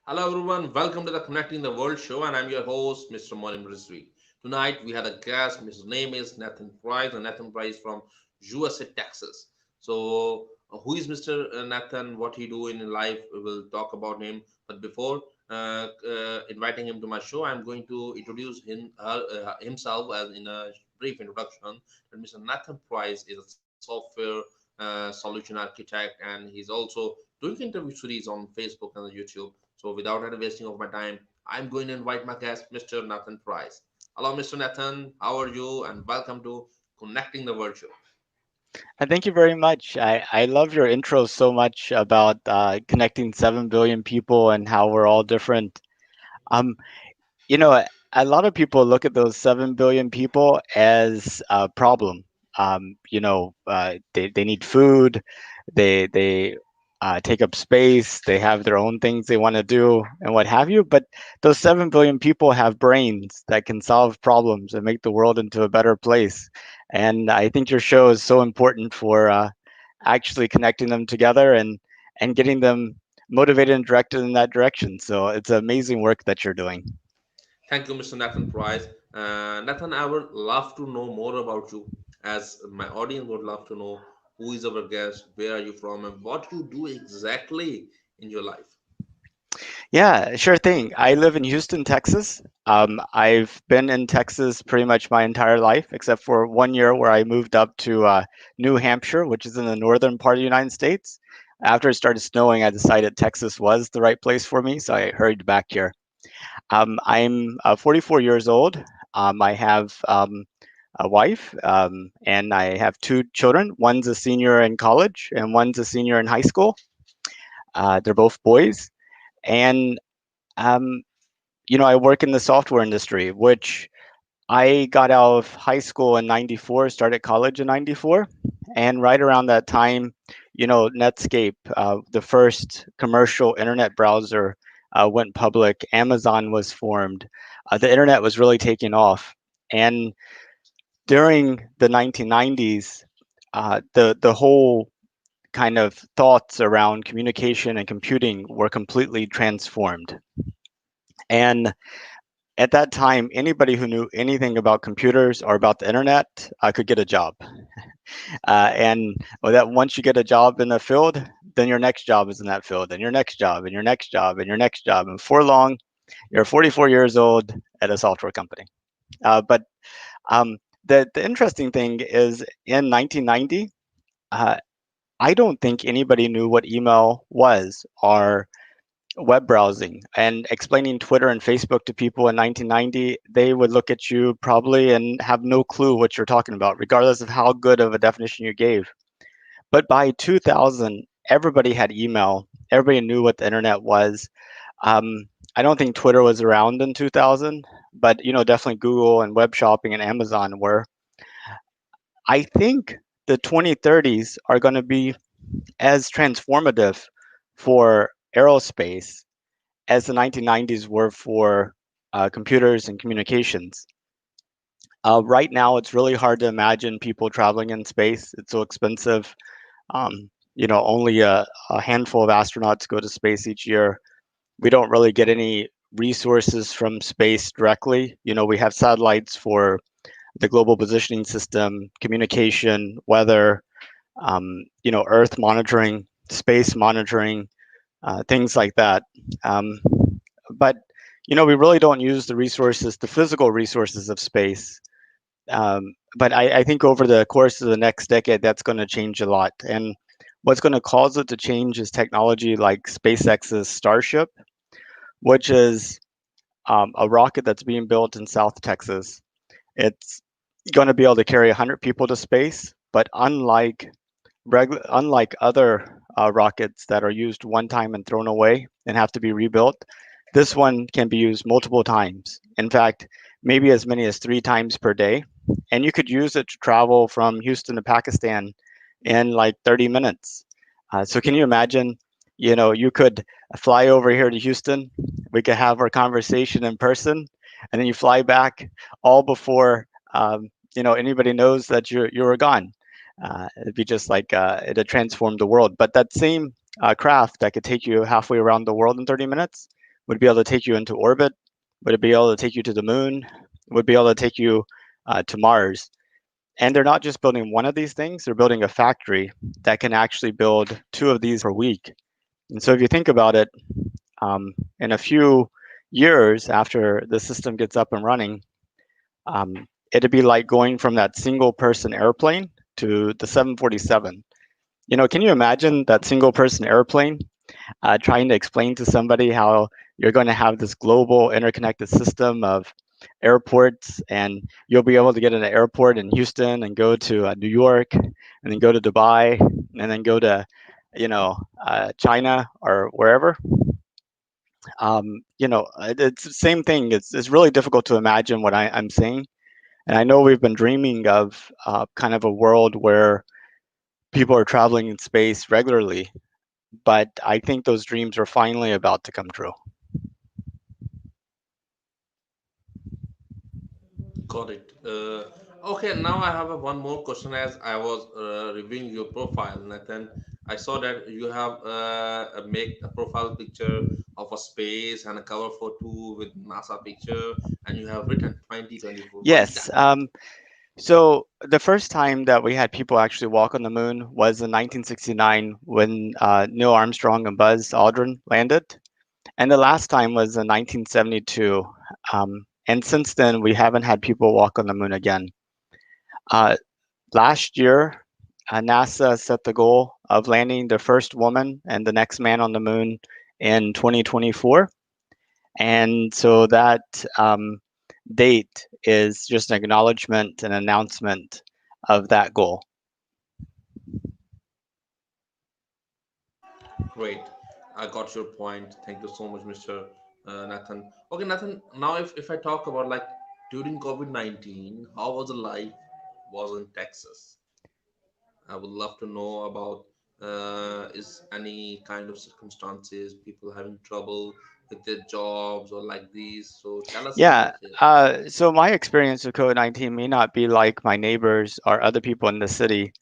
Hello everyone, welcome to the Connecting the World show, and I'm your host, Mr. Muniem Rizvi. Tonight we had a guest. His name is Nathan Price, and Nathan Price from USA, Texas. Who is Mr. Nathan? What he do in life? We will talk about him. But before inviting him to my show, I'm going to introduce himself as in a brief introduction. That Mr. Nathan Price is a software solution architect, and he's also doing interview series on Facebook and YouTube. So without any wasting of my time, I'm going to invite my guest, Mr. Nathan Price. Hello, Mr. Nathan. How are you? And welcome to Connecting the World Show. Thank you very much. I love your intro so much about connecting 7 billion people and how we're all different. Um, you know, a lot of people look at those 7 billion people as a problem. They need food, they take up space, they have their own things they want to do, and what have you. But those 7 billion people have brains that can solve problems and make the world into a better place. And I think your show is so important for actually connecting them together and getting them motivated and directed in that direction. So it's amazing work that you're doing. Thank you, Mr. Nathan Price. Nathan, I would love to know more about you, as my audience would love to know who is our guest, where are you from, and what you do exactly in your life. Yeah, sure thing. I live in Houston, Texas. I've been in Texas pretty much my entire life, except for 1 year where I moved up to New Hampshire, which is in the northern part of the United States. After it started snowing, I decided Texas was the right place for me, so I hurried back here. I'm 44 years old. I have a wife, and I have two children. One's a senior in college, and one's a senior in high school. They're both boys. And um, I work in the software industry, which I got out of high school in 94, started college in 94. And right around that time, Netscape, the first commercial internet browser, went public. Amazon was formed. The internet was really taking off. And during the 1990s, the whole kind of thoughts around communication and computing were completely transformed. And at that time, anybody who knew anything about computers or about the internet could get a job. And well, that once you get a job in a field, then your next job is in that field, and your next job, and your next job, and your next job. And before long, you're 44 years old at a software company. But um, the interesting thing is in 1990, uh, I don't think anybody knew what email was or web browsing, and explaining Twitter and Facebook to people in 1990, they would look at you probably and have no clue what you're talking about, regardless of how good of a definition you gave. But by 2000, everybody had email. Everybody knew what the internet was. Um, I don't think Twitter was around in 2000, but definitely Google and web shopping and Amazon were. I think the 2030s are going to be as transformative for aerospace as the 1990s were for computers and communications. Right now, it's really hard to imagine people traveling in space. It's so expensive. Only a handful of astronauts go to space each year. We don't really get any resources from space directly. We have satellites for the global positioning system, communication, weather, Earth monitoring, space monitoring, things like that. Um, but we really don't use the resources, the physical resources of space. But I think over the course of the next decade, that's going to change a lot. And what's going to cause it to change is technology like SpaceX's Starship, which is a rocket that's being built in South Texas. It's going to be able to carry 100 people to space, but unlike other rockets that are used one time and thrown away and have to be rebuilt, this one can be used multiple times. In fact, maybe as many as 3 times per day. And you could use it to travel from Houston to Pakistan in like 30 minutes. So can you imagine? You could fly over here to Houston. We could have our conversation in person, and then you fly back all before anybody knows that you were gone. It'd be just like it'd transform the world. But that same craft that could take you halfway around the world in 30 minutes would be able to take you into orbit, would it be able to take you to the moon, would be able to take you to Mars. And they're not just building one of these things, they're building a factory that can actually build two of these per week. And so if you think about it, in a few years after the system gets up and running, it'd be like going from that single person airplane to the 747. Can you imagine that single person airplane trying to explain to somebody how you're going to have this global interconnected system of airports, and you'll be able to get in an airport in Houston and go to New York, and then go to Dubai, and then go to, China or wherever. It's the same thing. It's really difficult to imagine what I'm saying. And I know we've been dreaming of kind of a world where people are traveling in space regularly, but I think those dreams are finally about to come true. Got it. Okay, now I have one more question. As I was reviewing your profile, Nathan, I saw that you have make a profile picture of a space and a cover photo with NASA picture, and you have written 2024. What is Yes. that? So the first time that we had people actually walk on the moon was in 1969 when Neil Armstrong and Buzz Aldrin landed, and the last time was in 1972. And since then, we haven't had people walk on the moon again. Uh, Last year, NASA set the goal of landing the first woman and the next man on the moon in 2024. And so that date is just an acknowledgement, an announcement of that goal. Great. I got your point. Thank you so much, Mr. Nathan. Okay, Nathan, now if I talk about like during COVID-19, how was the life was in Texas? I would love to know about is any kind of circumstances, people having trouble with their jobs or like these. So tell us Yeah. something here. So my experience with COVID-19 may not be like my neighbors or other people in the city.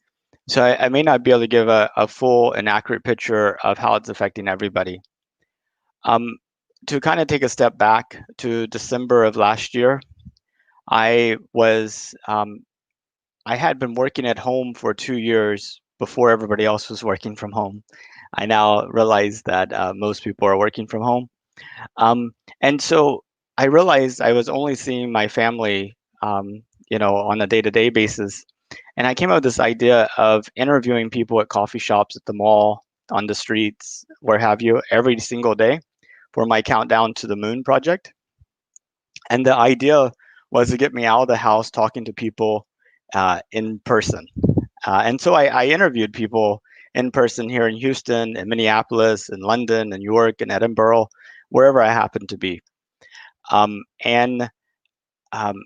So I may not be able to give a full and accurate picture of how it's affecting everybody. Um, to kind of take a step back to December of last year, I was I had been working at home for 2 years before everybody else was working from home. I now realize that most people are working from home. Um, and so I realized I was only seeing my family, on a day-to-day basis. And I came up with this idea of interviewing people at coffee shops, at the mall, on the streets, where have you, every single day for my countdown to the moon project. And the idea was to get me out of the house talking to people in person. And so I interviewed people in person here in Houston, in Minneapolis, in London, in York, in Edinburgh, wherever I happened to be. And um,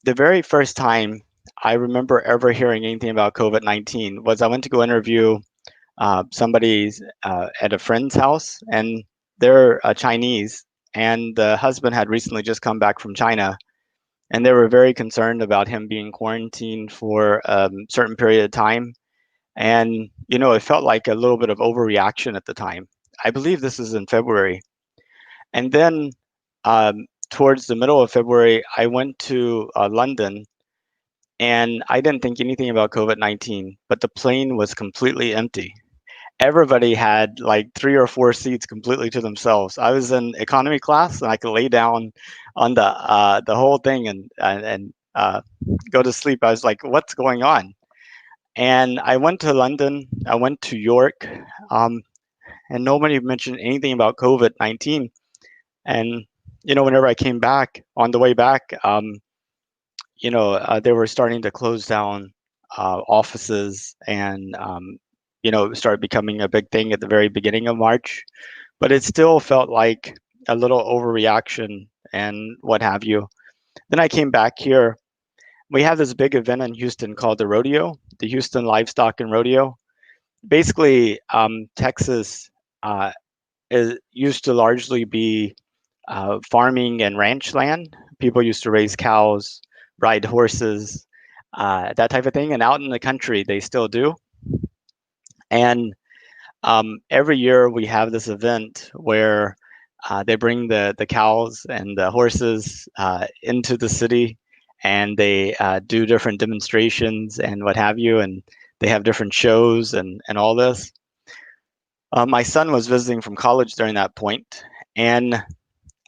the very first time I remember ever hearing anything about COVID-19 was I went to go interview somebody at a friend's house, and they're Chinese, and the husband had recently just come back from China, and they were very concerned about him being quarantined for a certain period of time. And, it felt like a little bit of overreaction at the time. I believe this is in February. And then towards the middle of February, I went to London, and I didn't think anything about COVID-19, but the plane was completely empty. Everybody had like 3 or 4 seats completely to themselves. I was in economy class, and I could lay down on the whole thing and go to sleep. I was like, "What's going on?" And I went to London. I went to York, um, and nobody mentioned anything about COVID-19. And whenever I came back on the way back, they were starting to close down offices, and started becoming a big thing at the very beginning of March. But it still felt like a little overreaction and what have you. Then I came back here. We have this big event in Houston called the Rodeo, the Houston Livestock and Rodeo. Basically, Texas uh, used to largely be farming and ranch land. People used to raise cows, ride horses, that type of thing. And out in the country, they still do. And every year we have this event where They bring the cows and the horses into the city, and they do different demonstrations and what have you, and they have different shows and all this. My son was visiting from college during that point, and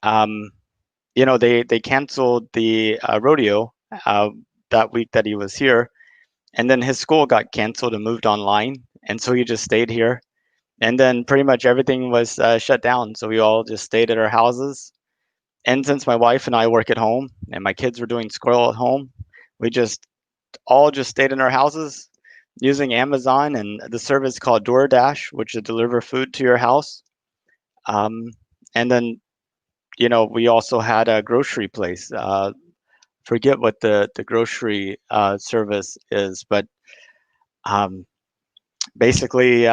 um, they canceled the rodeo uh, that week that he was here, and then his school got canceled and moved online, and so he just stayed here. And then pretty much everything was shut down, so we all just stayed at our houses. And since my wife and I work at home, and my kids were doing school at home, we just all just stayed in our houses using Amazon and the service called DoorDash, which will deliver food to your house. Um, and then we also had a grocery place. Forget what the grocery service is, but um, basically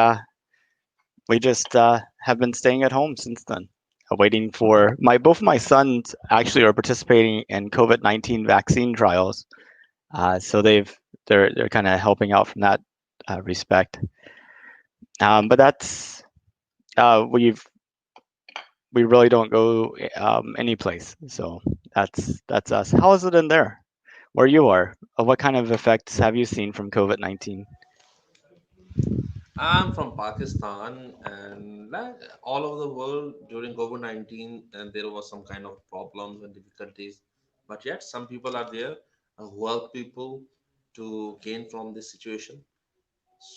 we just have been staying at home since then, waiting for my both my sons actually are participating in COVID-19 vaccine trials, so they're kind of helping out from that respect. But that's we really don't go any place, so that's us. How is it in there, where you are? What kind of effects have you seen from COVID-19? I'm from Pakistan, and like all over the world during COVID 19, and there was some kind of problems and difficulties. But yet, some people are there who help people to gain from this situation.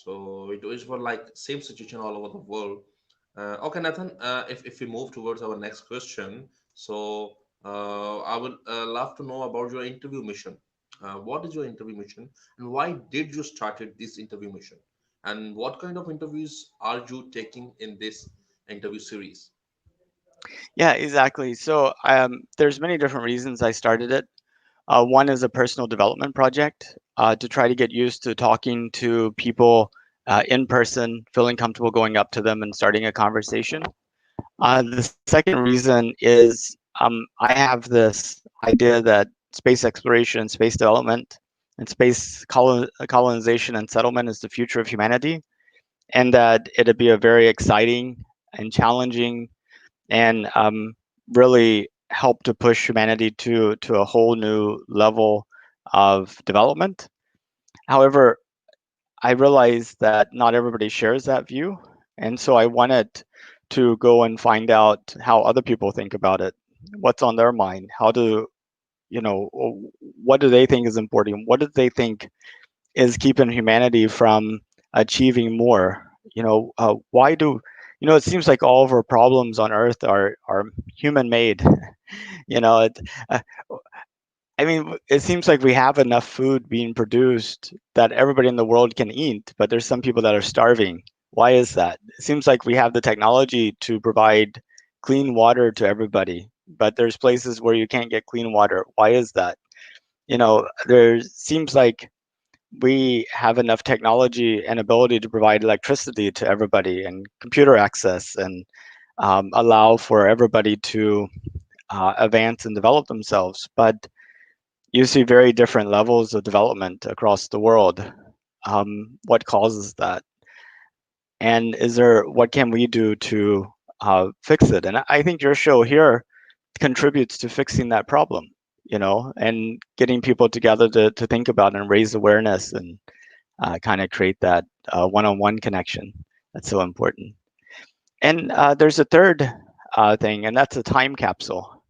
So it was for like same situation all over the world. Okay, Nathan. If we move towards our next question, so I would love to know about your interview mission. What is your interview mission, and why did you started this interview mission? And what kind of interviews are you taking in this interview series? Yeah, exactly. So there's many different reasons I started it. One is a personal development project to try to get used to talking to people in person, feeling comfortable going up to them and starting a conversation. The second reason is I have this idea that space exploration and space development and colonization and settlement is the future of humanity, and that it'd be a very exciting and challenging and really help to push humanity to a whole new level of development. However, I realize that not everybody shares that view, and so I wanted to go and find out how other people think about it, what's on their mind, how do what do they think is important, what do they think is keeping humanity from achieving more. Why do it seems like all of our problems on Earth are human made. you know, it, uh, I mean, it seems like we have enough food being produced that everybody in the world can eat, but there's some people that are starving. Why is that? It seems like we have the technology to provide clean water to everybody, but there's places where you can't get clean water. Why is that? There seems like we have enough technology and ability to provide electricity to everybody and computer access and allow for everybody to advance and develop themselves. But you see very different levels of development across the world. What causes that? And what can we do to fix it? And I think your show here contributes to fixing that problem, and getting people together to think about and raise awareness and kind of create that one-on-one connection that's so important. And there's a third thing, and that's a time capsule.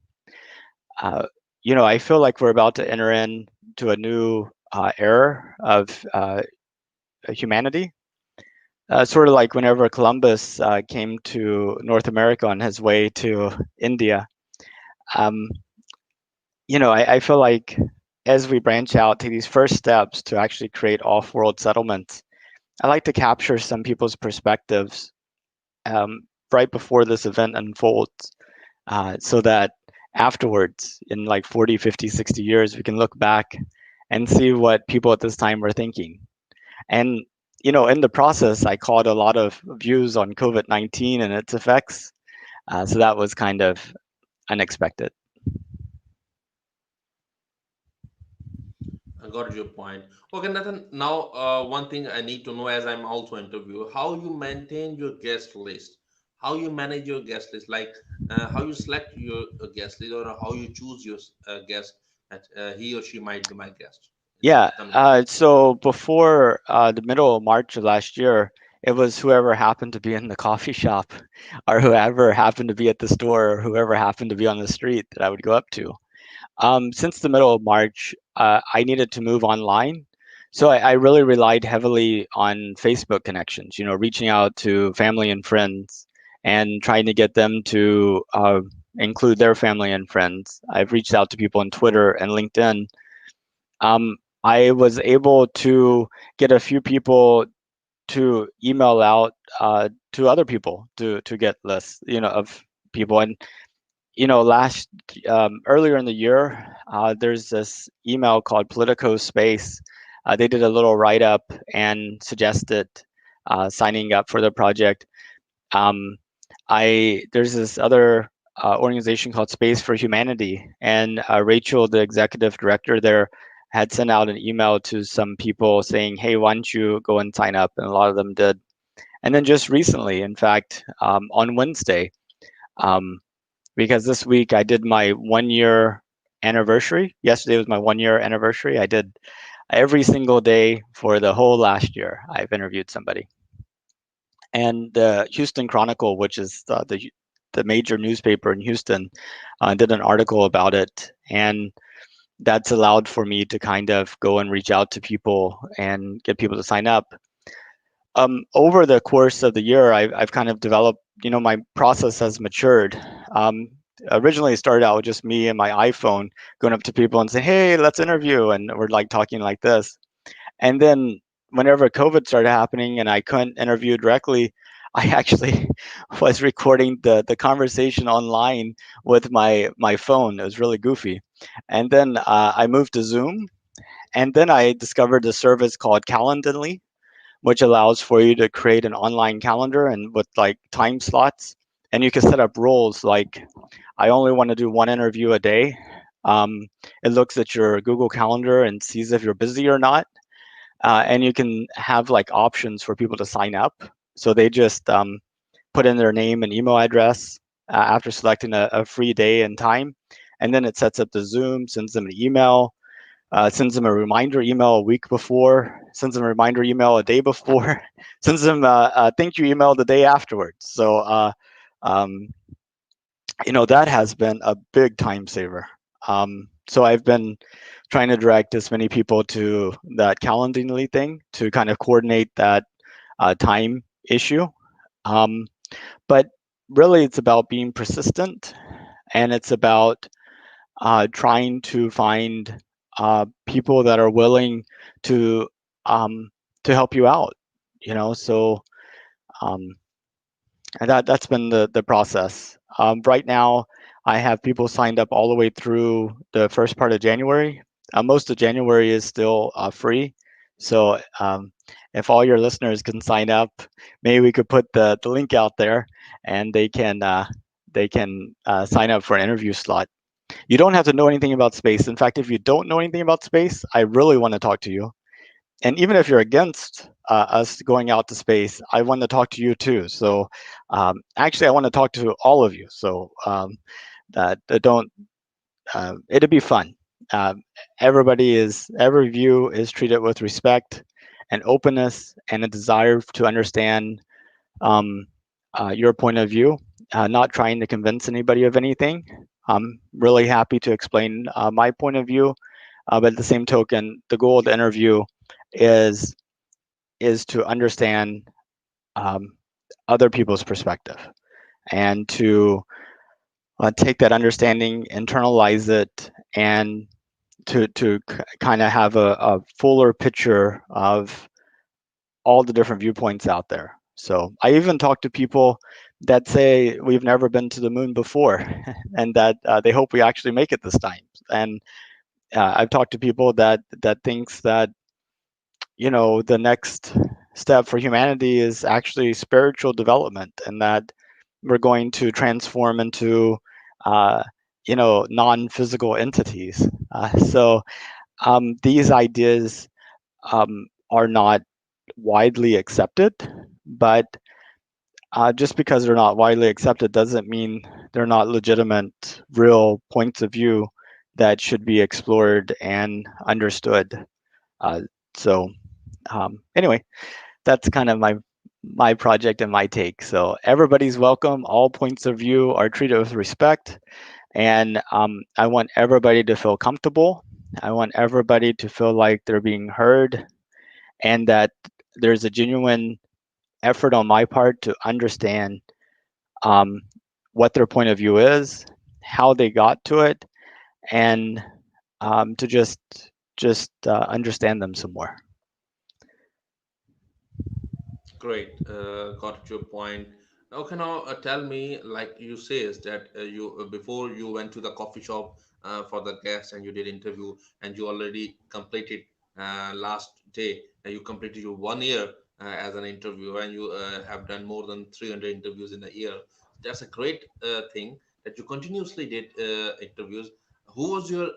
Uh, I feel like we're about to enter into a new era of humanity. Sort of like whenever Columbus came to North America on his way to India. Um, I feel like as we branch out, take these first steps to actually create off-world settlements, I like to capture some people's perspectives um, right before this event unfolds, so that afterwards, in like 40, 50, 60 years, we can look back and see what people at this time were thinking. And, in the process, I caught a lot of views on COVID-19 and its effects. So that was kind of unexpected. I got your point. Okay, Nathan. Now, one thing I need to know as I'm also interview, how you maintain your guest list. how you manage your guest list, like how you select your guest list, or how you choose your guest that he or she might be my guest in the Yeah. coming year. So before the middle of March of last year, it was whoever happened to be in the coffee shop, or whoever happened to be at the store, or whoever happened to be on the street that I would go up to. Since the middle of March, I needed to move online. So I really relied heavily on Facebook connections, reaching out to family and friends and trying to get them to include their family and friends. I've reached out to people on Twitter and LinkedIn. I was able to get a few people to email out to other people to get lists, of people. And last earlier in the year, there's this email called Politico Space. They did a little write up and suggested signing up for the project. Um, I There's this other organization called Space for Humanity, and Rachel, the executive director there, had sent out an email to some people saying, "Hey, why don't you go and sign up?" And a lot of them did. And then just recently, in fact, on Wednesday, um, because this week I did my 1 year anniversary. Yesterday was my 1 year anniversary. I did every single day for the whole last year. I've interviewed somebody, and the Houston Chronicle, which is the major newspaper in Houston, did an article about it, and that's allowed for me to kind of go and reach out to people and get people to sign up. Over the course of the year, I've kind of developed, my process has matured. Um, Originally, it started out with just me and my iPhone going up to people and saying, "Hey, let's interview," and we're like talking like this. And then whenever COVID started happening and I couldn't interview directly, I actually was recording the conversation online with my phone. It was really goofy. And then I moved to Zoom, and then I discovered a service called Calendly, which allows for you to create an online calendar and with like time slots. And you can set up rules like I only want to do one interview a day. It looks at your Google Calendar and sees if you're busy or not. And you can have like options for people to sign up. So they just put in their name and email address after selecting a free day and time. And then it sets up the Zoom, sends them an email, sends them a reminder email a week before, sends them a reminder email a day before, sends them a thank you email the day afterwards. So, um, that has been a big time saver. So I've been trying to direct as many people to that Calendly thing to kind of coordinate that time issue. Um, but really, it's about being persistent, and it's about trying to find people that are willing to um, to help you out. So um, and that's been the process. Right now, I have people signed up all the way through the first part of January. Most of January is still free. So if all your listeners can sign up, maybe we could put the link out there, and they can sign up for an interview slot. You don't have to know anything about space. In fact, if you don't know anything about space, I really want to talk to you. And even if you're against us going out to space, I want to talk to you too. So actually, I want to talk to all of you. So that don't it'll be fun. Um, every view is treated with respect and openness and a desire to understand um, your point of view. Not trying to convince anybody of anything. I'm really happy to explain my point of view, but at the same token, the goal of the interview is is to understand um, other people's perspective and to take that understanding, internalize it, and to kind of have a fuller picture of all the different viewpoints out there. So I even talk to people that say we've never been to the moon before, and that they hope we actually make it this time. And I've talked to people that thinks that the next step for humanity is actually spiritual development, and that we're going to transform into uh, non-physical entities. So these ideas are not widely accepted, but just because they're not widely accepted doesn't mean they're not legitimate, real points of view that should be explored and understood. Uh, so anyway, that's kind of my project and my take. So everybody's welcome. All points of view are treated with respect, and I want everybody to feel comfortable. I want everybody to feel like they're being heard, and that there's a genuine effort on my part to understand um, what their point of view is, how they got to it, and to just understand them some more. Great, got your point. Okay, now tell me, like you says that you before you went to the coffee shop for the guest and you did interview and you already completed last day. You completed your 1 year as an interviewer and you have done more than 300 interviews in a year. That's a great thing that you continuously did interviews. Who was your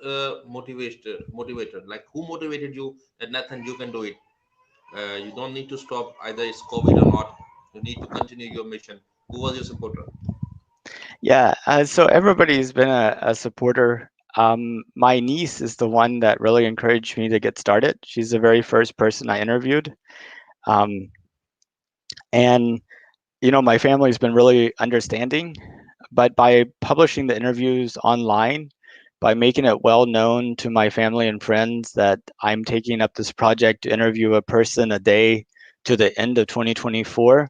motivator? Motivator, like who motivated you that Nathan, you can do it? You don't need to stop either it's COVID or not. You need to continue your mission. Who was your supporter? Yeah, so everybody's been a supporter. My niece is the one that really encouraged me to get started. She's the very first person I interviewed. Um, and, my family's been really understanding, but by publishing the interviews online, by making it well known to my family and friends that I'm taking up this project to interview a person a day to the end of 2024,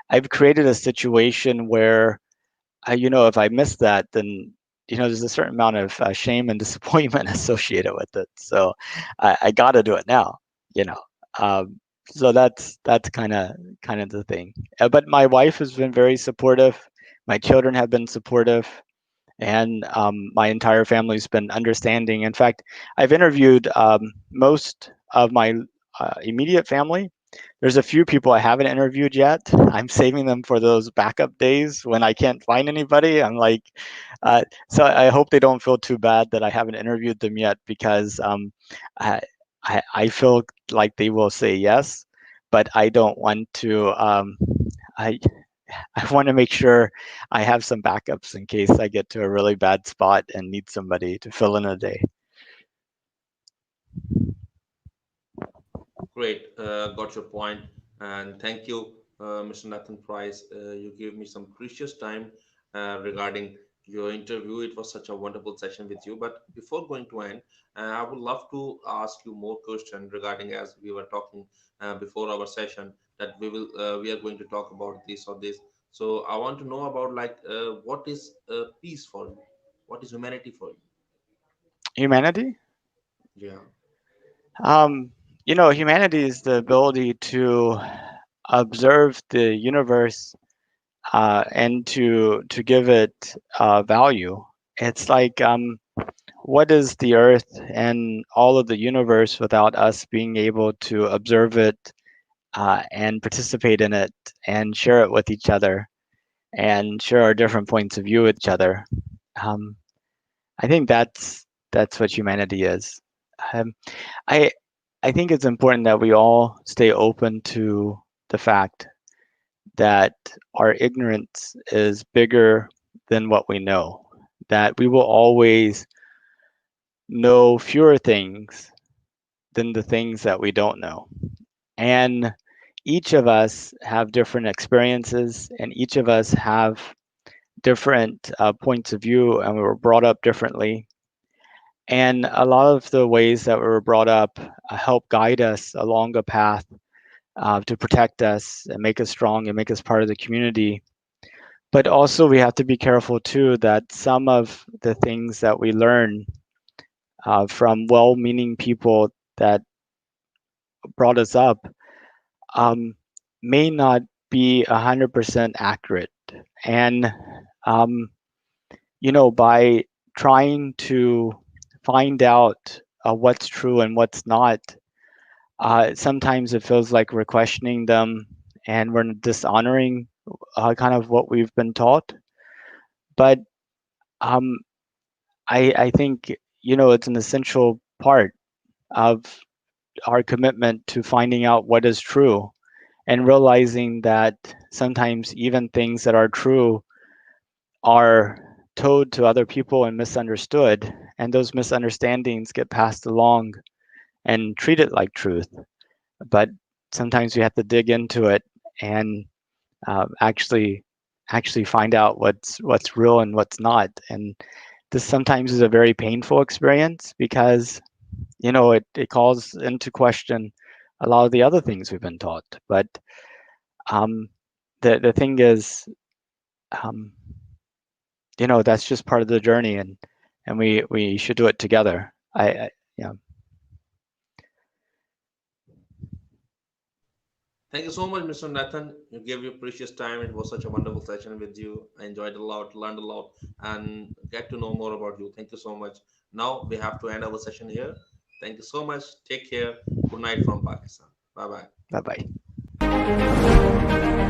I've created a situation where if I miss that, then there's a certain amount of shame and disappointment associated with it. So I got to do it now. You know, um, so that's kind of the thing. But my wife has been very supportive. My children have been supportive, and my entire family's been understanding. In fact, I've interviewed most of my immediate family. There's a few people I haven't interviewed yet. I'm saving them for those backup days when I can't find anybody. I'm like, so I hope they don't feel too bad that I haven't interviewed them yet, because I, I feel like they will say yes, but I don't want to. I I want to make sure I have some backups in case I get to a really bad spot and need somebody to fill in a day. Great, got your point, and thank you, Mr. Nathan Price. You gave me some precious time regarding your interview. It was such a wonderful session with you. But before going to end, I would love to ask you more questions regarding as we were talking before our session that we are going to talk about this or this. So I want to know about like what is peace for you? What is humanity for you? Humanity? Yeah. Um, humanity is the ability to observe the universe and to give it value. It's like, what is the Earth and all of the universe without us being able to observe it and participate in it and share it with each other and share our different points of view with each other? Um, I think that's what humanity is. Um, I I think it's important that we all stay open to the fact that our ignorance is bigger than what we know, that we will always know fewer things than the things that we don't know. And each of us have different experiences, and each of us have different points of view, and we were brought up differently. And a lot of the ways that we were brought up help guide us along a path to protect us and make us strong and make us part of the community. But also, we have to be careful too that some of the things that we learn from well meaning people that brought us up um, may not be 100% accurate. And, um, by trying to find out what's true and what's not, sometimes it feels like we're questioning them and we're dishonoring kind of what we've been taught. But um, I think, it's an essential part of our commitment to finding out what is true and realizing that sometimes even things that are true are told to other people and misunderstood, and those misunderstandings get passed along and treated like truth. But sometimes we have to dig into it and actually find out what's real and what's not. And this sometimes is a very painful experience because it calls into question a lot of the other things we've been taught. But um, the thing is, um, that's just part of the journey, and we should do it together. Yeah. Thank you so much, Mr. Nathan. You gave your precious time. It was such a wonderful session with you. I enjoyed a lot, learned a lot, and get to know more about you. Thank you so much. Now we have to end our session here. Thank you so much. Take care. Good night from Pakistan. Bye bye. Bye bye.